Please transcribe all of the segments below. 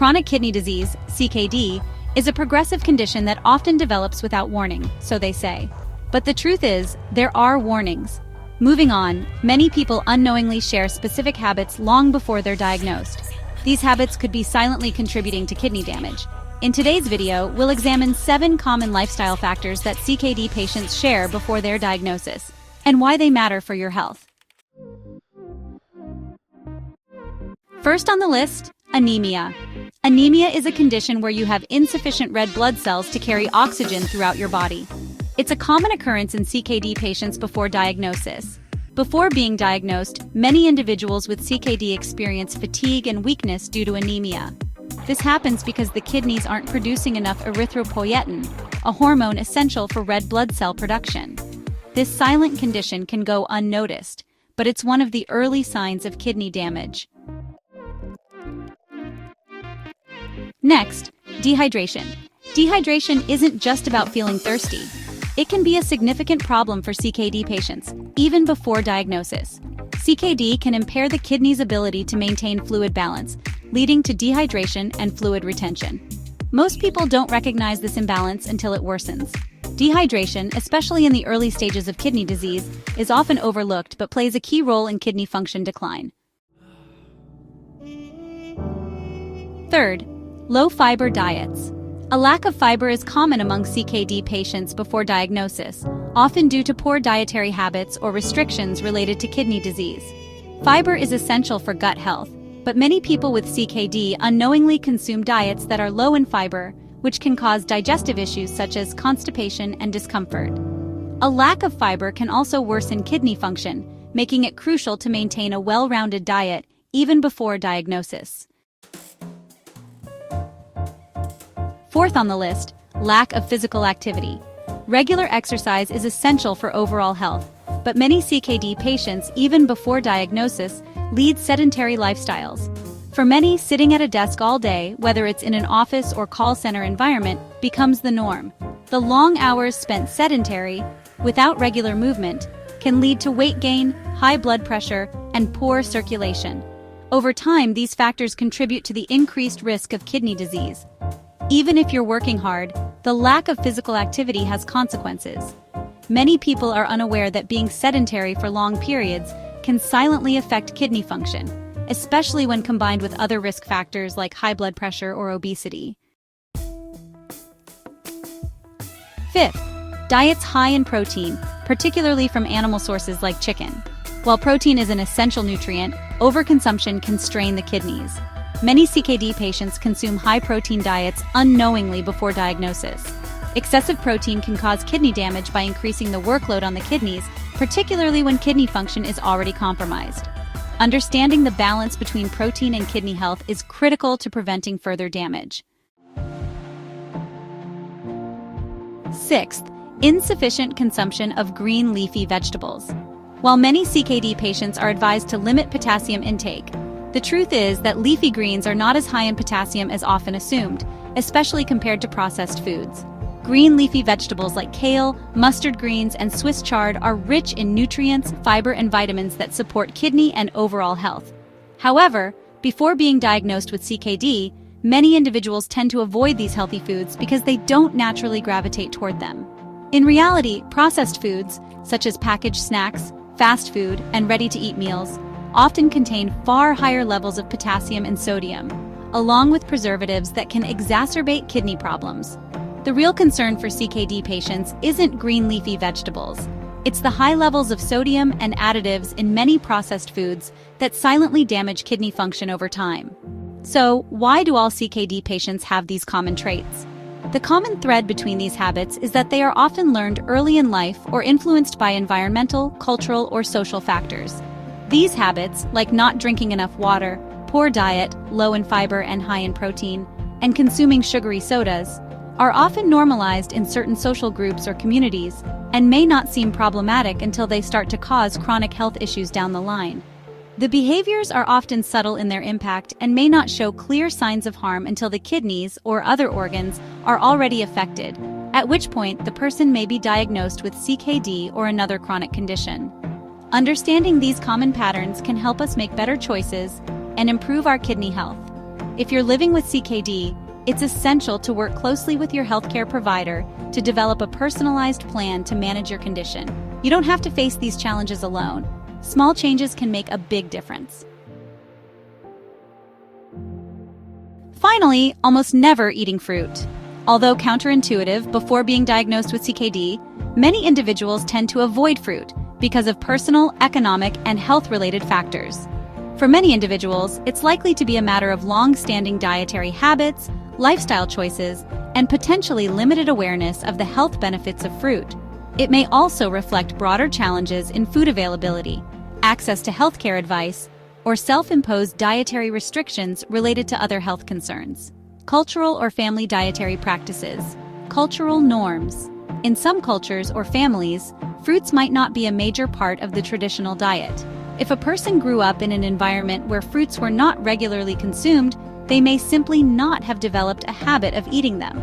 Chronic kidney disease, CKD, is a progressive condition that often develops without warning, so they say. But the truth is, there are warnings. Moving on, many people unknowingly share specific habits long before they're diagnosed. These habits could be silently contributing to kidney damage. In today's video, we'll examine 7 common lifestyle factors that CKD patients share before their diagnosis, and why they matter for your health. First on the list, anemia. Anemia is a condition where you have insufficient red blood cells to carry oxygen throughout your body. It's a common occurrence in CKD patients before diagnosis. Before being diagnosed, many individuals with CKD experience fatigue and weakness due to anemia. This happens because the kidneys aren't producing enough erythropoietin, a hormone essential for red blood cell production. This silent condition can go unnoticed, but it's one of the early signs of kidney damage. Next, dehydration. Dehydration isn't just about feeling thirsty. It can be a significant problem for CKD patients, even before diagnosis. CKD can impair the kidney's ability to maintain fluid balance, leading to dehydration and fluid retention. Most people don't recognize this imbalance until it worsens. Dehydration, especially in the early stages of kidney disease, is often overlooked but plays a key role in kidney function decline. Third, low-fiber diets. A lack of fiber is common among CKD patients before diagnosis, often due to poor dietary habits or restrictions related to kidney disease. Fiber is essential for gut health, but many people with CKD unknowingly consume diets that are low in fiber, which can cause digestive issues such as constipation and discomfort. A lack of fiber can also worsen kidney function, making it crucial to maintain a well-rounded diet even before diagnosis. Fourth on the list, lack of physical activity. Regular exercise is essential for overall health, but many CKD patients, even before diagnosis, lead sedentary lifestyles. For many, sitting at a desk all day, whether it's in an office or call center environment, becomes the norm. The long hours spent sedentary, without regular movement, can lead to weight gain, high blood pressure, and poor circulation. Over time, these factors contribute to the increased risk of kidney disease. Even if you're working hard, the lack of physical activity has consequences. Many people are unaware that being sedentary for long periods can silently affect kidney function, especially when combined with other risk factors like high blood pressure or obesity. Fifth, diets high in protein, particularly from animal sources like chicken. While protein is an essential nutrient, overconsumption can strain the kidneys. Many CKD patients consume high-protein diets unknowingly before diagnosis. Excessive protein can cause kidney damage by increasing the workload on the kidneys, particularly when kidney function is already compromised. Understanding the balance between protein and kidney health is critical to preventing further damage. Sixth, insufficient consumption of green leafy vegetables. While many CKD patients are advised to limit potassium intake, the truth is that leafy greens are not as high in potassium as often assumed, especially compared to processed foods. Green leafy vegetables like kale, mustard greens, and Swiss chard are rich in nutrients, fiber, and vitamins that support kidney and overall health. However, before being diagnosed with CKD, many individuals tend to avoid these healthy foods because they don't naturally gravitate toward them. In reality, processed foods, such as packaged snacks, fast food, and ready-to-eat meals, often contain far higher levels of potassium and sodium, along with preservatives that can exacerbate kidney problems. The real concern for CKD patients isn't green leafy vegetables. It's the high levels of sodium and additives in many processed foods that silently damage kidney function over time. So, why do all CKD patients have these common traits? The common thread between these habits is that they are often learned early in life or influenced by environmental, cultural, or social factors. These habits, like not drinking enough water, poor diet, low in fiber and high in protein, and consuming sugary sodas, are often normalized in certain social groups or communities and may not seem problematic until they start to cause chronic health issues down the line. The behaviors are often subtle in their impact and may not show clear signs of harm until the kidneys or other organs are already affected, at which point the person may be diagnosed with CKD or another chronic condition. Understanding these common patterns can help us make better choices and improve our kidney health. If you're living with CKD, it's essential to work closely with your healthcare provider to develop a personalized plan to manage your condition. You don't have to face these challenges alone. Small changes can make a big difference. Finally, almost never eating fruit. Although counterintuitive, before being diagnosed with CKD, many individuals tend to avoid fruit because of personal, economic, and health-related factors. For many individuals, it's likely to be a matter of long-standing dietary habits, lifestyle choices, and potentially limited awareness of the health benefits of fruit. It may also reflect broader challenges in food availability, access to healthcare advice, or self-imposed dietary restrictions related to other health concerns. Cultural or family dietary practices. Cultural norms. In some cultures or families, fruits might not be a major part of the traditional diet. If a person grew up in an environment where fruits were not regularly consumed, they may simply not have developed a habit of eating them.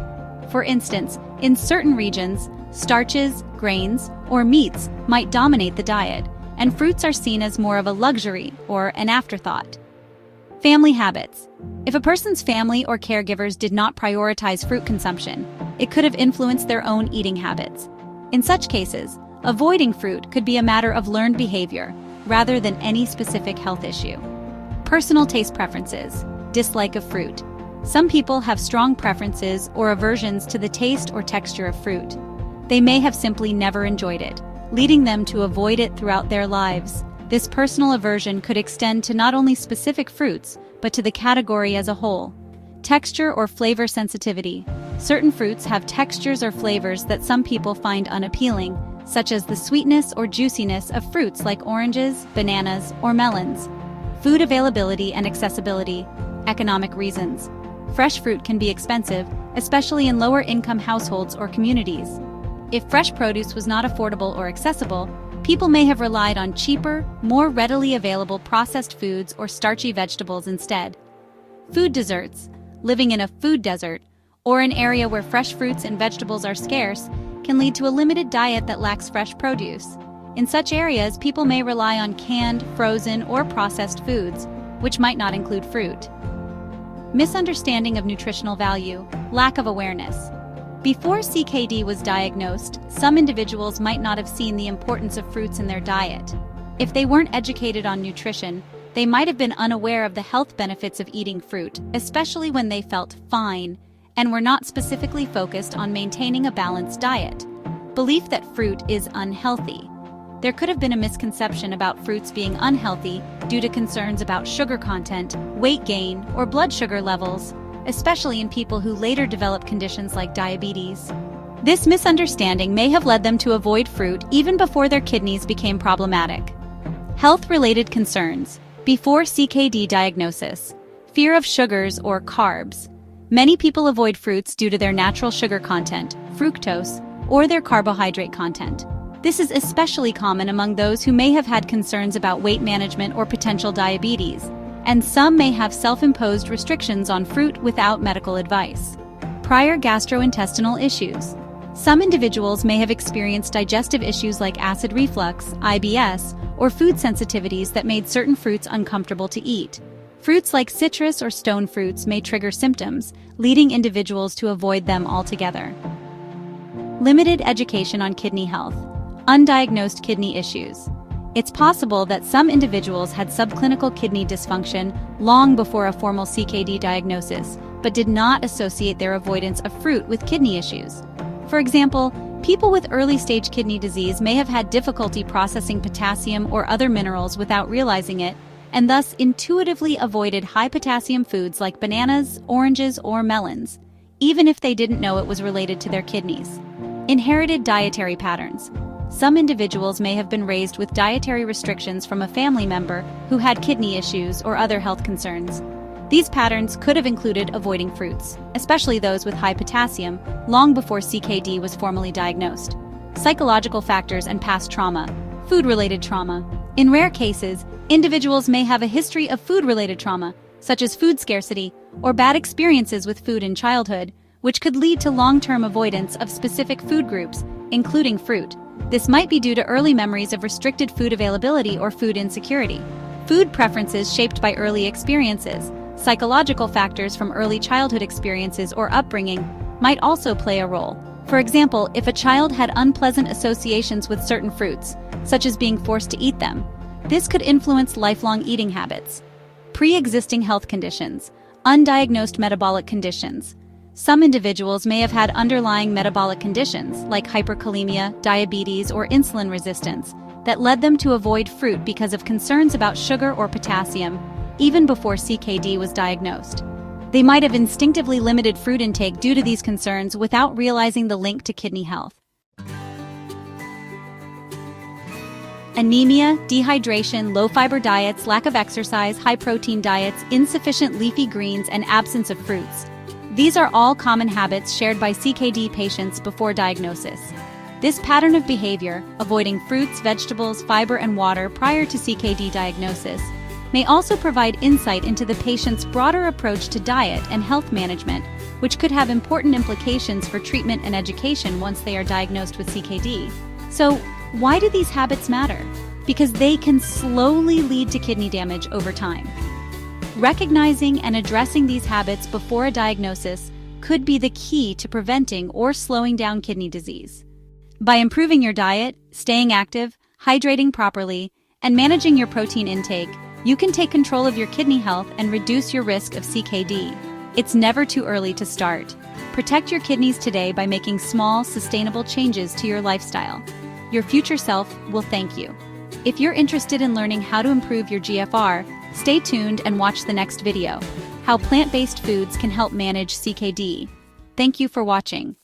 For instance, in certain regions, starches, grains, or meats might dominate the diet, and fruits are seen as more of a luxury or an afterthought. Family habits. If a person's family or caregivers did not prioritize fruit consumption, it could have influenced their own eating habits. In such cases, avoiding fruit could be a matter of learned behavior rather than any specific health issue. Personal taste preferences. Dislike of fruit. Some people have strong preferences or aversions to the taste or texture of fruit. They may have simply never enjoyed it, leading them to avoid it throughout their lives. This personal aversion could extend to not only specific fruits, but to the category as a whole. Texture or flavor sensitivity. Certain fruits have textures or flavors that some people find unappealing, such as the sweetness or juiciness of fruits like oranges, bananas, or melons. Food availability and accessibility. Economic reasons. Fresh fruit can be expensive, especially in lower-income households or communities. If fresh produce was not affordable or accessible, people may have relied on cheaper, more readily available processed foods or starchy vegetables instead. Food deserts. Living in a food desert, or an area where fresh fruits and vegetables are scarce, can lead to a limited diet that lacks fresh produce. In such areas, people may rely on canned, frozen, or processed foods, which might not include fruit. Misunderstanding of nutritional value. Lack of awareness. Before CKD was diagnosed, some individuals might not have seen the importance of fruits in their diet. If they weren't educated on nutrition, they might have been unaware of the health benefits of eating fruit, especially when they felt fine, and were not specifically focused on maintaining a balanced diet. Belief that fruit is unhealthy. There could have been a misconception about fruits being unhealthy due to concerns about sugar content, weight gain, or blood sugar levels, especially in people who later develop conditions like diabetes. This misunderstanding may have led them to avoid fruit even before their kidneys became problematic. Health-related concerns. Before CKD diagnosis. Fear of sugars or carbs. Many people avoid fruits due to their natural sugar content, fructose, or their carbohydrate content. This is especially common among those who may have had concerns about weight management or potential diabetes, and some may have self-imposed restrictions on fruit without medical advice. Prior gastrointestinal issues. Some individuals may have experienced digestive issues like acid reflux, IBS, or food sensitivities that made certain fruits uncomfortable to eat. Fruits like citrus or stone fruits may trigger symptoms, leading individuals to avoid them altogether. Limited education on kidney health. Undiagnosed kidney issues. It's possible that some individuals had subclinical kidney dysfunction long before a formal CKD diagnosis, but did not associate their avoidance of fruit with kidney issues. For example, people with early-stage kidney disease may have had difficulty processing potassium or other minerals without realizing it, and thus intuitively avoided high-potassium foods like bananas, oranges, or melons, even if they didn't know it was related to their kidneys. Inherited dietary patterns. Some individuals may have been raised with dietary restrictions from a family member who had kidney issues or other health concerns. These patterns could have included avoiding fruits, especially those with high potassium, long before CKD was formally diagnosed. Psychological factors and past trauma. Food-related trauma. In rare cases, individuals may have a history of food-related trauma, such as food scarcity or bad experiences with food in childhood, which could lead to long-term avoidance of specific food groups, including fruit. This might be due to early memories of restricted food availability or food insecurity. Food preferences shaped by early experiences, Psychological factors from early childhood experiences or upbringing might also play a role. For example, if a child had unpleasant associations with certain fruits, such as being forced to eat them, this could influence lifelong eating habits. Pre-existing health conditions, undiagnosed metabolic conditions. Some individuals may have had underlying metabolic conditions like hyperkalemia, diabetes, or insulin resistance that led them to avoid fruit because of concerns about sugar or potassium, even before CKD was diagnosed. They might have instinctively limited fruit intake due to these concerns without realizing the link to kidney health. Anemia, dehydration, low-fiber diets, lack of exercise, high-protein diets, insufficient leafy greens, and absence of fruits. These are all common habits shared by CKD patients before diagnosis. This pattern of behavior, avoiding fruits, vegetables, fiber, and water prior to CKD diagnosis, may also provide insight into the patient's broader approach to diet and health management, which could have important implications for treatment and education once they are diagnosed with CKD. So, why do these habits matter? Because they can slowly lead to kidney damage over time. Recognizing and addressing these habits before a diagnosis could be the key to preventing or slowing down kidney disease. By improving your diet, staying active, hydrating properly, and managing your protein intake, you can take control of your kidney health and reduce your risk of CKD. It's never too early to start. Protect your kidneys today by making small, sustainable changes to your lifestyle. Your future self will thank you. If you're interested in learning how to improve your GFR, stay tuned and watch the next video, How Plant-Based Foods Can Help Manage CKD. Thank you for watching.